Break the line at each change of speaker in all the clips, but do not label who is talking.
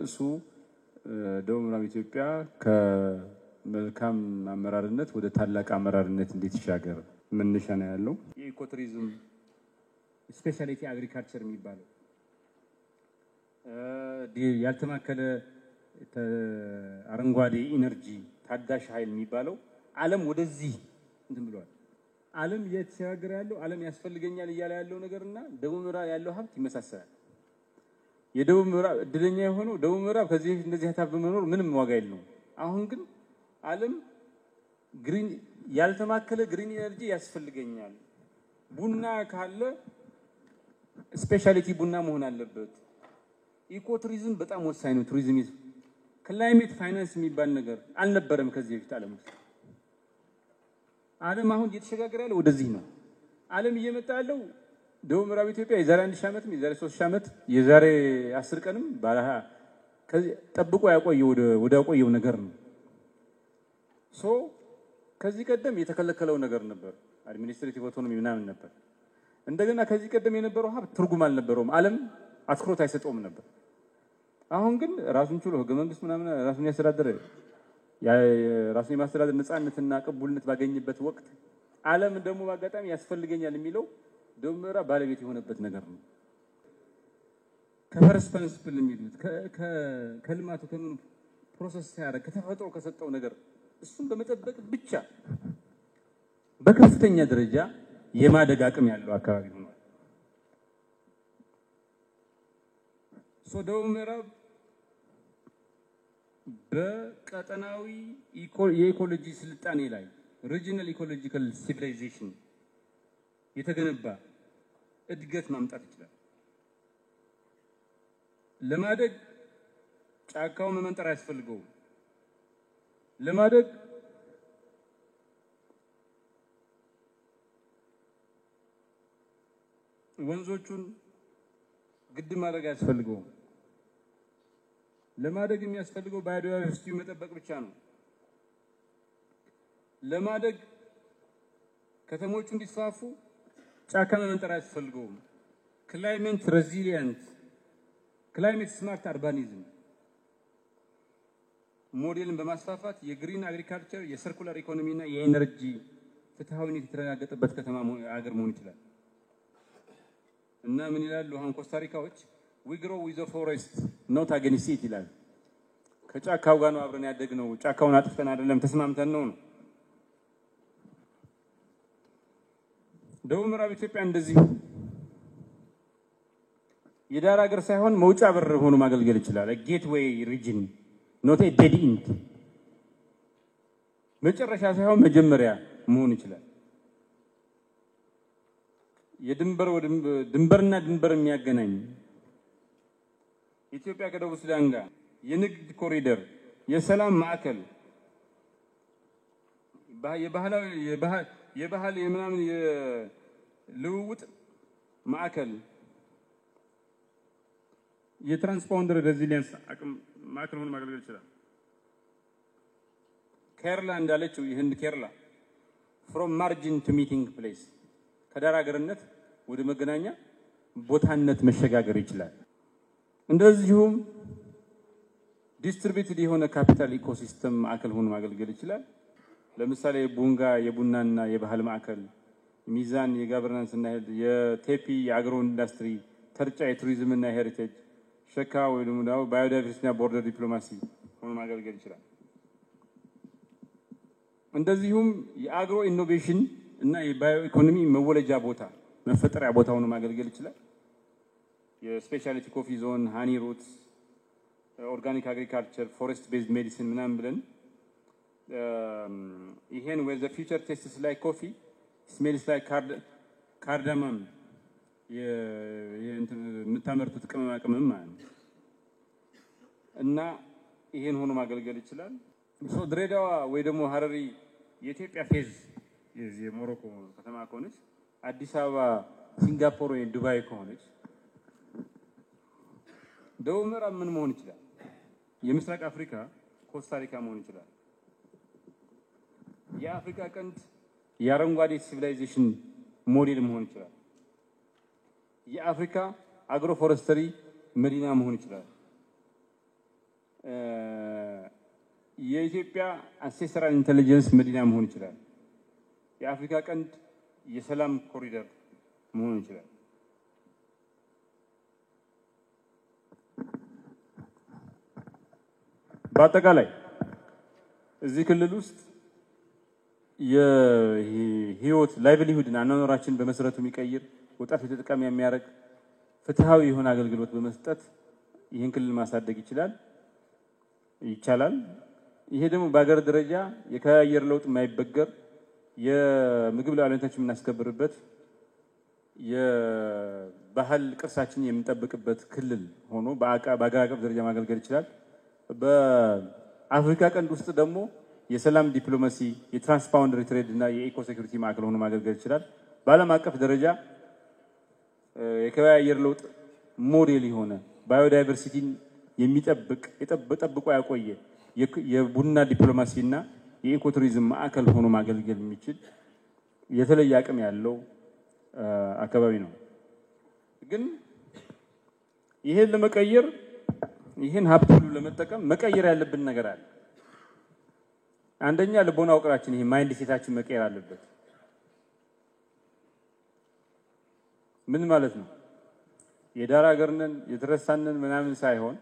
ርዕሱ ደቡብ ምዕራብ ኢትዮጵያ ከመልካም አመራርነት ወደ ታላቅ አመራርነት እንዴት ይሻገር መነሻ ነው ያለው። የኢኮቱሪዝም ስፔሻሊቲ አግሪካልቸር የሚባለው ያልተማከለ አረንጓዴ ኢነርጂ ታዳሽ ኃይል የሚባለው ዓለም ወደዚህ እንትን ብሏል። ዓለም እየተሻገረ ያለው ዓለም ያስፈልገኛል እያለ ያለው ነገርና ደቡብ ምዕራብ ያለው ሀብት ይመሳሰላል። የደቡብ ምዕራብ እድለኛ የሆነው ደቡብ ምዕራብ ከዚህ እንደዚህ ሀብት በመኖር ምንም ዋጋ የለውም። አሁን ግን ዓለም ግሪን ያልተማከለ ግሪን ኢነርጂ ያስፈልገኛል። ቡና ካለ ስፔሻሊቲ ቡና መሆን አለበት። ኢኮቱሪዝም በጣም ወሳኝ ነው። ቱሪዝም ክላይሜት ፋይናንስ የሚባል ነገር አልነበረም ከዚህ በፊት ዓለም ውስጥ። ዓለም አሁን እየተሸጋገረ ያለው ወደዚህ ነው። ዓለም እየመጣ ያለው ደቡብ ምዕራብ ኢትዮጵያ የዛሬ 1000 ዓመትም የዛሬ 3000 ዓመት የዛሬ 10 ቀንም ባለሃ ከዚህ ጠብቆ ያቆየው ወደ ያቆየው ነገር ነው። ከዚህ ቀደም የተከለከለው ነገር ነበር። አድሚኒስትሬቲቭ ኦቶኖሚ ምናምን ነበር። እንደገና ከዚህ ቀደም የነበረው ሀብት ትርጉም አልነበረውም። ዓለም አትኩሮት አይሰጠውም ነበር። አሁን ግን ራሱን ችሎ ህገ መንግስት ምናምን ራሱን ያስተዳደረ ራሱን የማስተዳደር ነፃነትና ቅቡልነት ባገኘበት ወቅት ዓለም ደግሞ በአጋጣሚ ያስፈልገኛል የሚለው ደቡብ ምዕራብ ባለቤት የሆነበት ነገር ነው። ከፈርስት ፕሪንሲፕል የሚሉት ከልማቱ ከምን ፕሮሰስ ሲያደርግ ከተፈጥሮ ከሰጠው ነገር እሱን በመጠበቅ ብቻ በከፍተኛ ደረጃ የማደግ አቅም ያለው አካባቢ ሆኗል። ደቡብ ምዕራብ በቀጠናዊ የኢኮሎጂ ስልጣኔ ላይ ሪጂናል ኢኮሎጂካል ሲቪላይዜሽን የተገነባ እድገት ማምጣት ይችላል። ለማደግ ጫካው መመንጠር አያስፈልገውም። ለማደግ ወንዞቹን ግድብ ማድረግ አያስፈልገውም። ለማደግ የሚያስፈልገው ባዮዳይቨርሲቲው መጠበቅ ብቻ ነው። ለማደግ ከተሞቹ እንዲስፋፉ ጫካ መመንጠር አያስፈልገውም። ክላይሜት ሬዚሊየንት ክላይሜት ስማርት አርባኒዝም ሞዴልን በማስፋፋት የግሪን አግሪካልቸር የሰርኩላር ኢኮኖሚና የኤነርጂ ፍትሃዊነት የተረጋገጠበት ከተማ ሀገር መሆን ይችላል። እና ምን ይላሉ አሁን ኮስታሪካዎች we grow with the forest not against it ይላል። ከጫካው ጋር ነው አብረን ያደግነው፣ ጫካውን አጥፍተን አይደለም ተስማምተን ነው። ደቡብ ምዕራብ ኢትዮጵያ እንደዚህ የዳር ሀገር ሳይሆን መውጫ በር ሆኖ ማገልገል ይችላል። ጌትዌይ ሪጅን not a dead end መጨረሻ ሳይሆን መጀመሪያ መሆን ይችላል። ድንበርና ድንበር የሚያገናኝ ኢትዮጵያ ከደቡብ ሱዳን ጋር የንግድ ኮሪደር፣ የሰላም ማዕከል፣ የባህል የምናምን የልውውጥ ማዕከል፣ የትራንስፖንደር ሬዚሊየንስ አቅም ማዕከል ሆኖ ማገልገል ይችላል። ኬርላ እንዳለችው ይህን ኬርላ from margin to meeting place ከዳር ሀገርነት ወደ መገናኛ ቦታነት መሸጋገር ይችላል። እንደዚሁም ዲስትሪቢዩትድ የሆነ ካፒታል ኢኮሲስተም ማዕከል ሆኖ ማገልገል ይችላል። ለምሳሌ ቡንጋ የቡናና የባህል ማዕከል፣ ሚዛን የጋቨርናንስ እና የቴፒ የአግሮ ኢንዱስትሪ፣ ተርጫ የቱሪዝም እና ሄሪቴጅ፣ ሸካ ወይ ደግሞ ባዮዳይቨርሲቲ እና ቦርደር ዲፕሎማሲ ሆኖ ማገልገል ይችላል። እንደዚሁም የአግሮ ኢኖቬሽን እና የባዮ ኢኮኖሚ መወለጃ ቦታ መፈጠሪያ ቦታ ሆኖ ማገልገል ይችላል። የስፔሻሊቲ ኮፊ ዞን፣ ሃኒ ሩትስ፣ ኦርጋኒክ አግሪካልቸር፣ ፎሬስት ቤዝድ ሜዲሲን ምናምን ብለን ይሄን with the future tastes like coffee smells like cardamom የምታመርቱት ቅመም ማለት ነው እና ይሄን ሆኖ ማገልገል ይችላል። ድሬዳዋ ወይ ደግሞ ሀረሪ የኢትዮጵያ ፌዝ የሞሮኮ ከተማ ከሆነች፣ አዲስ አበባ ሲንጋፖር ወይ ዱባይ ከሆነች፣ ደቡብ ምዕራብ ምን መሆን ይችላል? የምስራቅ አፍሪካ ኮስታሪካ መሆን ይችላል። የአፍሪካ ቀንድ የአረንጓዴ ሲቪላይዜሽን ሞዴል መሆን ይችላል። የአፍሪካ አግሮ ፎረስተሪ መዲና መሆን ይችላል። የኢትዮጵያ አንሴስትራል ኢንተለጀንስ መዲና መሆን ይችላል። የአፍሪካ ቀንድ የሰላም ኮሪደር መሆን ይችላል። በአጠቃላይ እዚህ ክልል ውስጥ የህይወት ላይቭሊሁድን አኗኗራችን በመሰረቱ የሚቀይር ወጣት ተጠቃሚ የሚያደርግ ፍትሃዊ የሆነ አገልግሎት በመስጠት ይህን ክልል ማሳደግ ይቻላል። ይሄ ደግሞ በአገር ደረጃ የአየር ለውጥ የማይበገር የምግብ ሉዓላዊነታችንን የምናስከብርበት የባህል ቅርሳችንን የምንጠብቅበት ክልል ሆኖ በአገር አቀፍ ደረጃ ማገልገል ይችላል። በአፍሪካ ቀንድ ውስጥ ደግሞ የሰላም ዲፕሎማሲ፣ የትራንስባውንደሪ ትሬድ እና የኢኮ ሴኩሪቲ ማዕከል ሆኖ ማገልገል ይችላል። በዓለም አቀፍ ደረጃ የከባቢ አየር ለውጥ ሞዴል የሆነ ባዮዳይቨርሲቲን ጠብቆ ያቆየ የቡና ዲፕሎማሲ እና የኢኮ ቱሪዝም ማዕከል ሆኖ ማገልገል የሚችል የተለየ አቅም ያለው አካባቢ ነው። ግን ይሄን ለመቀየር ይሄን ሀብት ሁሉ ለመጠቀም መቀየር ያለብን ነገር አለ። አንደኛ ልቦና ውቅራችን ይሄ ማይንድ ሴታችን መቀየር አለበት። ምን ማለት ነው? የዳር ሀገርነን የተረሳነን ምናምን ሳይሆን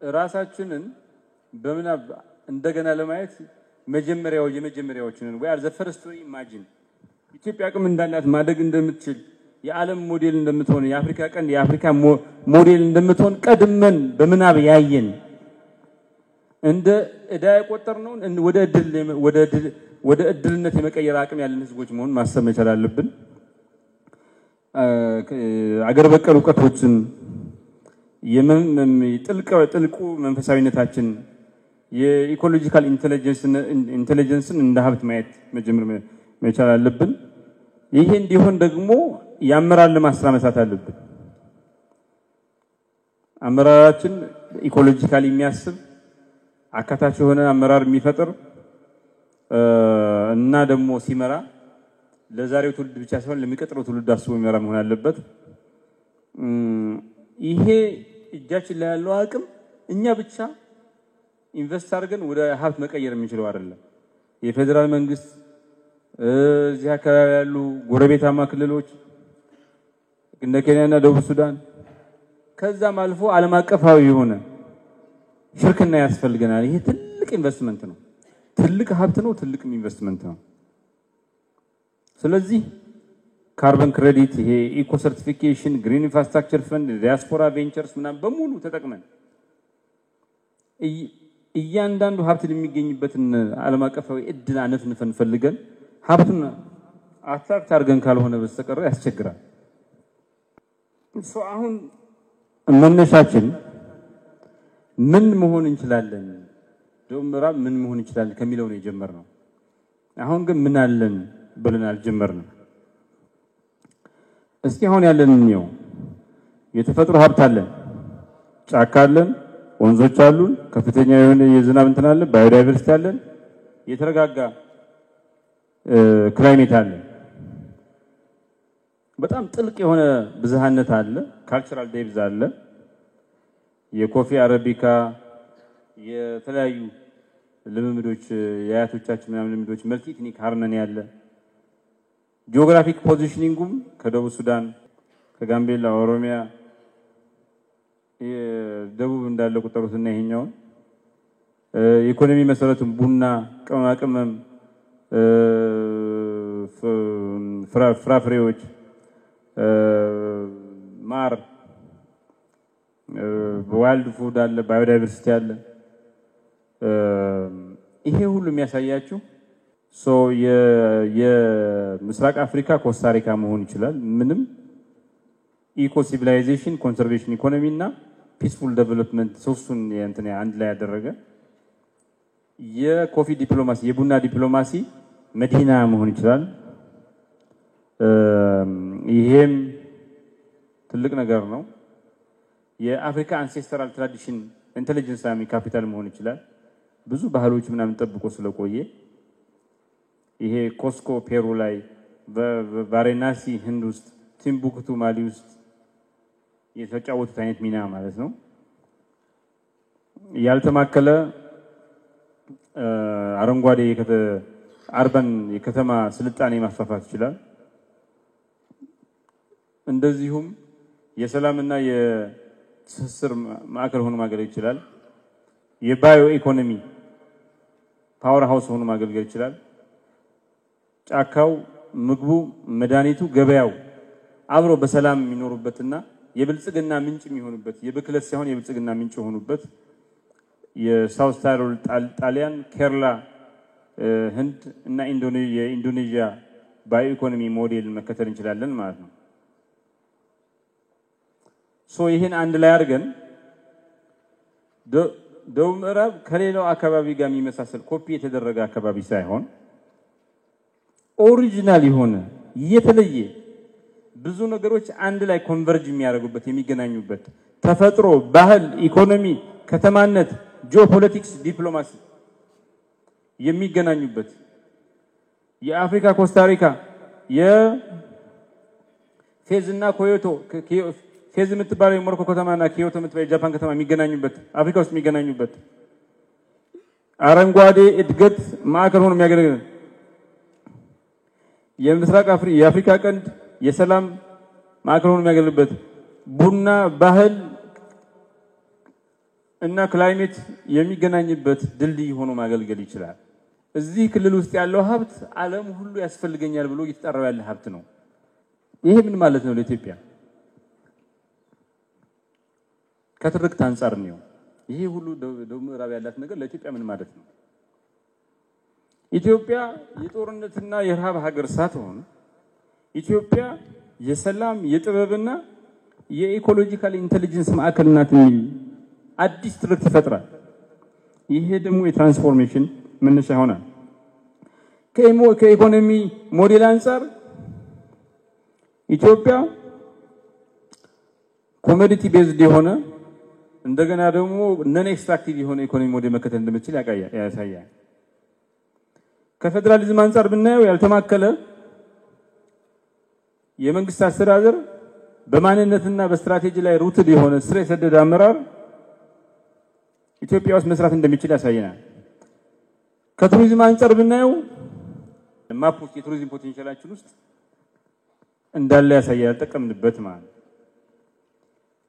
ራሳችንን በምናብ እንደገና ለማየት የመጀመሪያዎችን ወይ አዘ ፈርስት ቱ ኢማጂን ኢትዮጵያ አቅም እንዳላት ማደግ እንደምትችል የዓለም ሞዴል እንደምትሆን የአፍሪካ ቀንድ የአፍሪካ ሞዴል እንደምትሆን ቀድመን በምናብ ያየን እንደ እዳ የቆጠርነው ወደ እድልነት የመቀየር አቅም ያለን ህዝቦች መሆን ማሰብ መቻል አለብን። አገር በቀል ዕውቀቶችን ጥልቁ መንፈሳዊነታችን የኢኮሎጂካል ኢንተለጀንስን እንደ ሀብት ማየት መጀመር መቻል አለብን። ይሄ እንዲሆን ደግሞ የአመራር ልማት ስራ መስራት አለብን። አመራራችን ኢኮሎጂካሊ የሚያስብ አካታች የሆነ አመራር የሚፈጥር እና ደግሞ ሲመራ ለዛሬው ትውልድ ብቻ ሳይሆን ለሚቀጥለው ትውልድ አስቦ የሚመራ መሆን አለበት። ይሄ እጃችን ላይ ያለው አቅም እኛ ብቻ ኢንቨስት አድርገን ወደ ሀብት መቀየር የምንችለው አይደለም። የፌደራል መንግስት እዚህ አካባቢ ያሉ ጎረቤታማ ክልሎች እንደ ኬንያና ደቡብ ሱዳን ከዛም አልፎ ዓለም አቀፋዊ የሆነ ሽርክና ያስፈልገናል። ይሄ ትልቅ ኢንቨስትመንት ነው፣ ትልቅ ሀብት ነው፣ ትልቅ ኢንቨስትመንት ነው። ስለዚህ ካርበን ክሬዲት፣ ይሄ ኢኮ ሰርቲፊኬሽን፣ ግሪን ኢንፍራስትራክቸር ፈንድ፣ ዲያስፖራ ቬንቸርስ ምናምን በሙሉ ተጠቅመን እያንዳንዱ ሀብት የሚገኝበትን ዓለም አቀፋዊ እድል አነፍንፈን ፈልገን ሀብቱን አትራክት አድርገን ካልሆነ በስተቀር ያስቸግራል። አሁን መነሻችን ምን መሆን እንችላለን፣ ደቡብ ምዕራብ ምን መሆን እንችላለን ከሚለው ነው የጀመርነው። አሁን ግን ምን አለን ብለን አልጀመርንም። እስኪ አሁን ያለንን ነው። የተፈጥሮ ሀብት አለን፣ ጫካ አለን፣ ወንዞች አሉን፣ ከፍተኛ የሆነ የዝናብ እንትን አለን፣ ባዮዳይቨርሲቲ አለን፣ የተረጋጋ ክላይሜት አለ፣ በጣም ጥልቅ የሆነ ብዝሃነት አለ፣ ካልቸራል ዴፕዝ አለ፣ የኮፊ አረቢካ የተለያዩ ልምምዶች የአያቶቻችን ምናምን ልምምዶች መልቲ ኢትኒክ ሃርመኒ አለ። ጂኦግራፊክ ፖዚሽኒንጉም ከደቡብ ሱዳን ከጋምቤላ ኦሮሚያ ደቡብ እንዳለ ቁጥሩትና ይሄኛው ኢኮኖሚ መሰረቱም ቡና፣ ቅመማ ቅመም፣ ፍራፍሬዎች፣ ማር፣ ዋይልድ ፉድ አለ፣ ባዮዳይቨርሲቲ አለ። ይሄ ሁሉ የሚያሳያችሁ የምስራቅ አፍሪካ ኮስታሪካ መሆን ይችላል። ምንም ኢኮ ሲቪላይዜሽን፣ ኮንሰርቬሽን ኢኮኖሚ እና ፒስፉል ዴቨሎፕመንት ሶስቱን እንትን አንድ ላይ ያደረገ የኮፊ ዲፕሎማሲ የቡና ዲፕሎማሲ መዲና መሆን ይችላል። ይሄም ትልቅ ነገር ነው። የአፍሪካ አንሴስትራል ትራዲሽን ኢንተለጀንስ ካፒታል መሆን ይችላል። ብዙ ባህሎች ምናምን ጠብቆ ስለቆየ ይሄ ኮስኮ ፔሩ ላይ፣ ቫሬናሲ ህንድ ውስጥ፣ ቲምቡክቱ ማሊ ውስጥ የተጫወቱት አይነት ሚና ማለት ነው። ያልተማከለ አረንጓዴ አርበን የከተማ ስልጣኔ ማስፋፋት ይችላል። እንደዚሁም የሰላምና የትስስር ማዕከል ሆኖ ማገልገል ይችላል። የባዮ ኢኮኖሚ ፓወር ሃውስ ሆኖ ማገልገል ይችላል። ጫካው፣ ምግቡ፣ መድኃኒቱ፣ ገበያው አብሮ በሰላም የሚኖሩበትና የብልጽግና ምንጭ የሚሆኑበት የብክለት ሳይሆን የብልጽግና ምንጭ የሆኑበት የሳውዝ ታይሮል ጣሊያን፣ ኬርላ ህንድ እና የኢንዶኔዥያ ባዮ ኢኮኖሚ ሞዴል መከተል እንችላለን ማለት ነው። ይህን አንድ ላይ አድርገን ደቡብ ምዕራብ ከሌላው አካባቢ ጋር የሚመሳሰል ኮፒ የተደረገ አካባቢ ሳይሆን ኦሪጂናል የሆነ የተለየ ብዙ ነገሮች አንድ ላይ ኮንቨርጅ የሚያደርጉበት የሚገናኙበት ተፈጥሮ፣ ባህል፣ ኢኮኖሚ፣ ከተማነት፣ ጂኦፖለቲክስ፣ ዲፕሎማሲ የሚገናኙበት የአፍሪካ ኮስታሪካ የፌዝና ኮዮቶ ፌዝ የምትባለው የሞሮኮ ከተማና ኪዮቶ የምትባለው የጃፓን ከተማ የሚገናኙበት አፍሪካ ውስጥ የሚገናኙበት አረንጓዴ እድገት ማዕከል ሆኖ የሚያገለግል የምስራቅ የአፍሪካ ቀንድ የሰላም ማዕከል ሆኖ የሚያገለግልበት ቡና፣ ባህል እና ክላይሜት የሚገናኝበት ድልድይ ሆኖ ማገልገል ይችላል። እዚህ ክልል ውስጥ ያለው ሀብት ዓለም ሁሉ ያስፈልገኛል ብሎ እየተጠራው ያለ ሀብት ነው። ይሄ ምን ማለት ነው ለኢትዮጵያ? ከትርክት አንፃር ነው። ይሄ ሁሉ ደቡብ ምዕራብ ያላት ነገር ለኢትዮጵያ ምን ማለት ነው? ኢትዮጵያ የጦርነትና የረሃብ ሀገር ሳትሆን ኢትዮጵያ የሰላም የጥበብና የኢኮሎጂካል ኢንተለጀንስ ማዕከል ናት የሚል አዲስ ትርክት ይፈጥራል። ይሄ ደግሞ የትራንስፎርሜሽን መነሻ ይሆናል። ከኢኮኖሚ ሞዴል አንፃር ኢትዮጵያ ኮሞዲቲ ቤዝድ የሆነ እንደገና ደግሞ ነን ኤክስትራክቲቭ የሆነ ኢኮኖሚ ሞዴል መከተል እንደምትችል ያሳያል። ከፌደራሊዝም አንፃር ብናየው ያልተማከለ የመንግስት አስተዳደር በማንነትና በስትራቴጂ ላይ ሩትድ የሆነ ስር የሰደደ አመራር ኢትዮጵያ ውስጥ መስራት እንደሚችል ያሳየናል። ከቱሪዝም አንፃር ብናየው ማፕ ውስጥ የቱሪዝም ፖቴንሻላችን ውስጥ እንዳለ ያሳያል ተጠቀምንበት ማለት።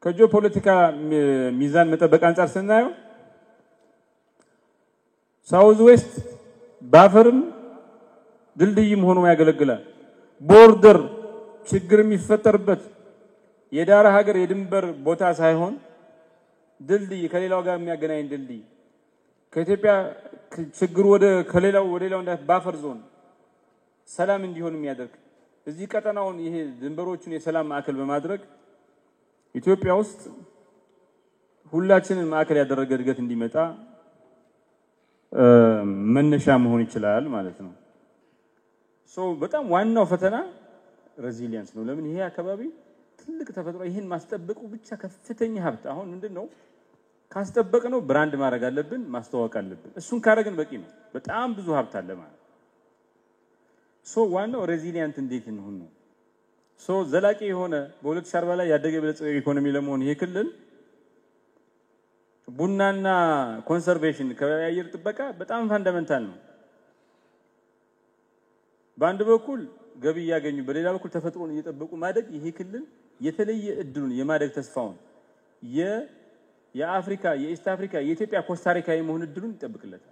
ከጂኦፖለቲካ ሚዛን መጠበቅ አንፃር ስናየው ሳውዝ ዌስት ባፈርም ድልድይም ሆኖ ያገለግላል። ቦርደር ችግር የሚፈጠርበት የዳራ ሀገር የድንበር ቦታ ሳይሆን ድልድይ ከሌላው ጋር የሚያገናኝ ድልድይ ከኢትዮጵያ ችግር ከሌላው እንደ ባፈር ዞን ሰላም እንዲሆን የሚያደርግ እዚህ ቀጠናውን ይሄ ድንበሮቹን የሰላም ማዕከል በማድረግ ኢትዮጵያ ውስጥ ሁላችንን ማዕከል ያደረገ እድገት እንዲመጣ መነሻ መሆን ይችላል ማለት ነው። በጣም ዋናው ፈተና ሬዚሊየንስ ነው። ለምን ይሄ አካባቢ ትልቅ ተፈጥሮ ይሄን ማስጠበቁ ብቻ ከፍተኛ ሀብት አሁን ምንድነው ካስጠበቅነው ብራንድ ማድረግ አለብን፣ ማስተዋወቅ አለብን። እሱን ካረግን በቂ ነው። በጣም ብዙ ሀብት አለ ማለት ዋናው ሬዚሊየንት እንዴት እንሆን ነው። ዘላቂ የሆነ በ2040 ላይ ያደገ የበለጸገ ኢኮኖሚ ለመሆን ይሄ ክልል ቡናና ኮንሰርቬሽን ከአየር ጥበቃ በጣም ፋንዳሜንታል ነው። በአንድ በኩል ገቢ ያገኙ፣ በሌላ በኩል ተፈጥሮን እየጠበቁ ማደግ ይሄ ክልል የተለየ እድሉን የማደግ ተስፋውን የአፍሪካ የኢስት አፍሪካ የኢትዮጵያ ኮስታሪካ የመሆን እድሉን ይጠብቅለታል።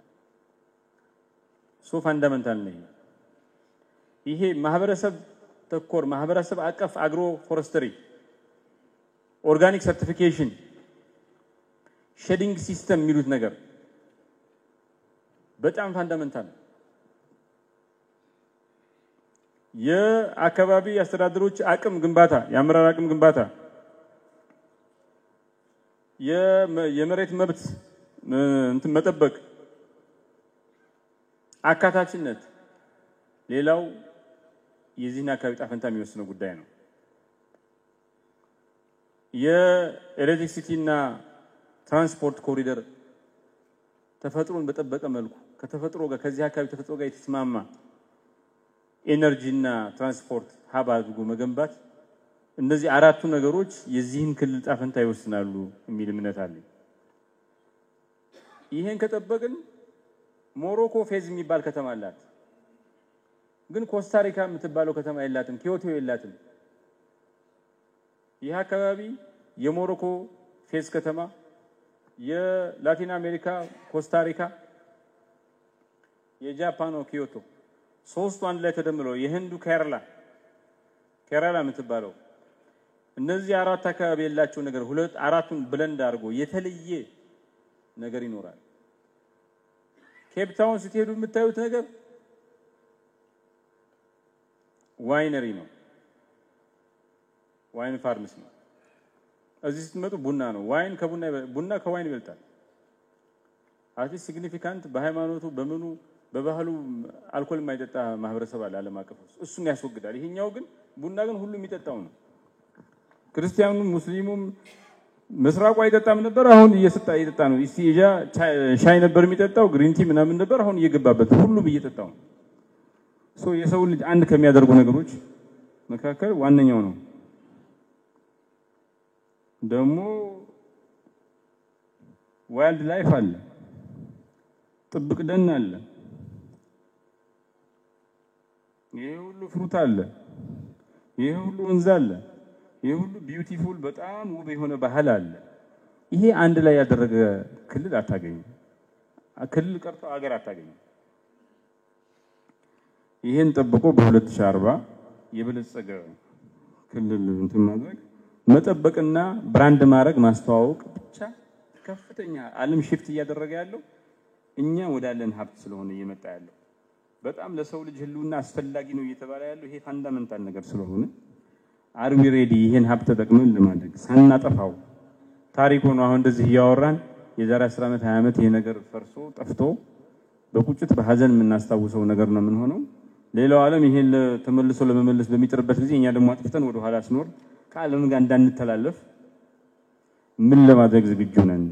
ፋንዳሜንታል ነው ይሄ ማህበረሰብ ተኮር ማህበረሰብ አቀፍ አግሮ ፎረስትሪ ኦርጋኒክ ሰርቲፊኬሽን ሼዲንግ ሲስተም የሚሉት ነገር በጣም ፋንዳሜንታል ነው። የአካባቢ አስተዳደሮች አቅም ግንባታ የአመራር አቅም ግንባታ የመሬት መብት መጠበቅ አካታችነት ሌላው የዚህን አካባቢ ጣፈንታ የሚወስነው ጉዳይ ነው። የኤሌክትሪሲቲና ትራንስፖርት ኮሪደር ተፈጥሮን በጠበቀ መልኩ ከተፈጥሮ ጋር ከዚህ አካባቢ ተፈጥሮ ጋር የተስማማ ኤነርጂና ትራንስፖርት ሀብ አድርጎ መገንባት እነዚህ አራቱ ነገሮች የዚህን ክልል ጣፈንታ ይወስናሉ የሚል እምነት አለኝ። ይሄን ከጠበቅን ሞሮኮ ፌዝ የሚባል ከተማ አላት ግን ኮስታሪካ የምትባለው ከተማ የላትም ኪዮቶ የላትም ይህ አካባቢ የሞሮኮ ፌዝ ከተማ የላቲን አሜሪካ ኮስታሪካ የጃፓኑ ኪዮቶ ሶስቱ አንድ ላይ ተደምረው የህንዱ ኬራላ የምትባለው እነዚህ አራት አካባቢ ያላቸው ነገር ሁለት አራቱን ብለንድ አድርጎ የተለየ ነገር ይኖራል ኬፕ ታውን ስትሄዱ የምታዩት ነገር ዋይነሪ ነው ዋይን ፋርምስ ነው እዚህ ስትመጡ ቡና ነው ዋይን ቡና ከዋይን ይበልጣል አትሊስት ሲግኒፊካንት በሃይማኖቱ በመኑ በባህሉ አልኮል የማይጠጣ ማህበረሰብ አለ ዓለም አቀፍ እሱን ያስወግዳል ይሄኛው ግን ቡና ግን ሁሉ የሚጠጣው ነው ክርስቲያኑም ሙስሊሙም መስራቁ አይጠጣም ነበር አሁን እየጠጣ ነው ኢሲጃ ሻይ ነበር የሚጠጣው ግሪን ቲ ምናምን ነበር አሁን እየገባበት ሁሉም እየጠጣው ሶ የሰው ልጅ አንድ ከሚያደርጉ ነገሮች መካከል ዋነኛው ነው ደግሞ ዋይልድ ላይፍ አለ ጥብቅ ደን አለ ይሄ ሁሉ ፍሩት አለ ይሄ ሁሉ ወንዝ አለ ይሄ ሁሉ ቢዩቲፉል በጣም ውብ የሆነ ባህል አለ ይሄ አንድ ላይ ያደረገ ክልል አታገኙ ክልል ቀርቶ ሀገር አታገኙ ይሄን ጠብቆ በ2040 የበለጸገ ክልል እንትን ማድረግ መጠበቅና ብራንድ ማድረግ ማስተዋወቅ ብቻ ከፍተኛ ዓለም ሽፍት እያደረገ ያለው እኛ ወዳለን ሀብት ስለሆነ እየመጣ ያለው በጣም ለሰው ልጅ ህልውና አስፈላጊ ነው እየተባለ ያለው ይሄ ፋንዳሜንታል ነገር ስለሆነ አር ዊ ሬዲ ይሄን ሀብት ተጠቅመን ለማድረግ ሳናጠፋው ታሪኩ ነው አሁን እንደዚህ ያወራን የዛሬ 10 ዓመት 20 ዓመት ይሄ ነገር ፈርሶ ጠፍቶ በቁጭት በሐዘን የምናስታውሰው ነገር ነው ምን ሆነው ሌላው ዓለም ይሄን ተመልሶ ለመመለስ በሚጥርበት ጊዜ እኛ ደግሞ አጥፍተን ወደ ኋላ ስኖር ከዓለም ጋር እንዳንተላለፍ ምን ለማድረግ ዝግጁ ነን